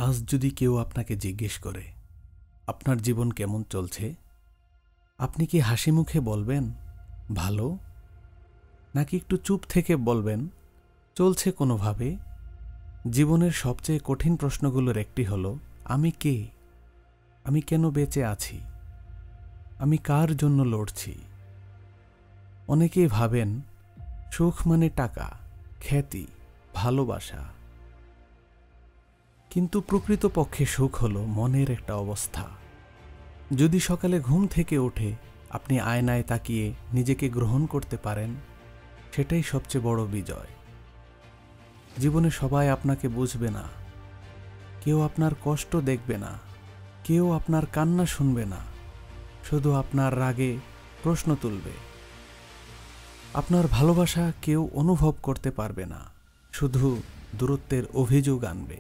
আজ যদি কেউ আপনাকে জিজ্ঞেস করে আপনার জীবন কেমন চলছে, আপনি কি হাসি মুখে বলবেন ভালো, নাকি একটু চুপ থেকে বলবেন চলছে কোনোভাবে? জীবনের সবচেয়ে কঠিন প্রশ্নগুলোর একটি হলো, আমি কে? আমি কেন বেঁচে আছি? আমি কার জন্য লড়ছি? অনেকেই ভাবেন সুখ মানে টাকা, খ্যাতি, ভালোবাসা। কিন্তু প্রকৃতপক্ষে সুখ হলো মনের একটা অবস্থা। যদি সকালে ঘুম থেকে উঠে আপনি আয়নায় তাকিয়ে নিজেকে গ্রহণ করতে পারেন, সেটাই সবচেয়ে বড় বিজয়। জীবনে সবাই আপনাকে বুঝবে না, কেউ আপনার কষ্ট দেখবে না, কেউ আপনার কান্না শুনবে না, শুধু আপনার রাগে প্রশ্ন তুলবে। আপনার ভালোবাসা কেউ অনুভব করতে পারবে না, শুধু দূরত্বের অভিযোগ আনবে।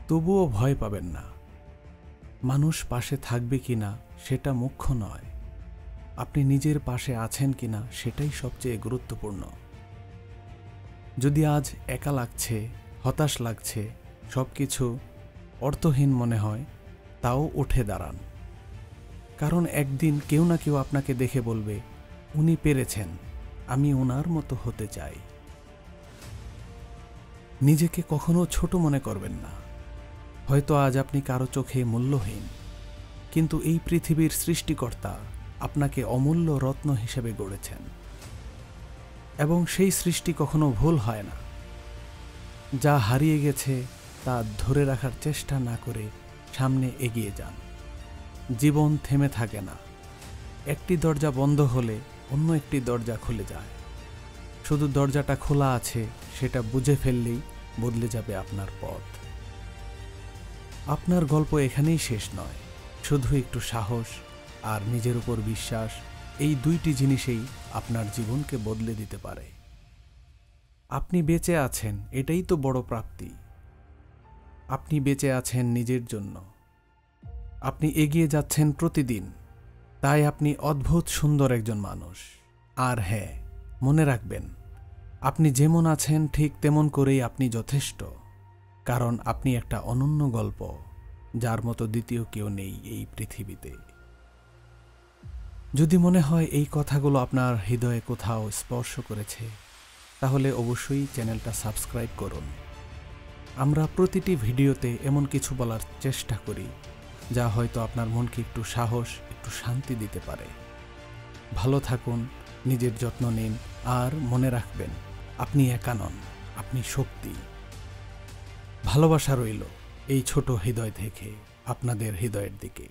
তবুও ভয় পাবেন না। মানুষ পাশে থাকবে কিনা সেটা মুখ্য নয়, আপনি নিজের পাশে আছেন কিনা সেটাই সবচেয়ে গুরুত্বপূর্ণ। যদি আজ একা লাগছে, হতাশ লাগছে, সবকিছু অর্থহীন মনে হয়, তাও উঠে দাঁড়ান। কারণ একদিন কেউ না কেউ আপনাকে দেখে বলবে, উনি পেরেছেন, আমি ওনার মতো হতে চাই। নিজেকে কখনো ছোট মনে করবেন না। হয়তো আজ আপনি কারো চোখে মূল্যহীন, কিন্তু এই পৃথিবীর সৃষ্টিকর্তা আপনাকে অমূল্য রত্ন হিসেবে গড়েছেন, এবং সেই সৃষ্টি কখনো ভুল হয় না। যা হারিয়ে গেছে তা ধরে রাখার চেষ্টা না করে সামনে এগিয়ে যান। জীবন থেমে থাকে না। একটি দরজা বন্ধ হলে অন্য একটি দরজা খুলে যায়। শুধু দরজাটা খোলা আছে সেটা বুঝে ফেললেই বদলে যাবে আপনার পথ। আপনার গল্প এখানেই শেষ নয়। শুধু একটু সাহস আর নিজের উপর বিশ্বাস, এই দুইটি জিনিসেই আপনার জীবনকে বদলে দিতে পারে। আপনি বেঁচে আছেন, এটাই তো বড় প্রাপ্তি। আপনি বেঁচে আছেন নিজের জন্য। আপনি এগিয়ে যাচ্ছেন প্রতিদিন, তাই আপনি অদ্ভুত সুন্দর একজন মানুষ। আর হ্যাঁ, মনে রাখবেন, আপনি যেমন আছেন ঠিক তেমন করেই আপনি যথেষ্ট। কারণ আপনি একটা অনন্য গল্প, যার মতো দ্বিতীয় কেউ নেই এই পৃথিবীতে। যদি মনে হয় এই কথাগুলো আপনার হৃদয়ে কোথাও স্পর্শ করেছে, তাহলে অবশ্যই চ্যানেলটা সাবস্ক্রাইব করুন। আমরা প্রতিটি ভিডিওতে এমন কিছু বলার চেষ্টা করি যা হয়তো আপনার মনকে একটু সাহস, একটু শান্তি দিতে পারে। ভালো থাকুন, নিজের যত্ন নিন, আর মনে রাখবেন, আপনি একা নন, আপনি শক্তি। ভালোবাসা রইল এই ছোট হৃদয় থেকে আপনাদের হৃদয়ের দিকে।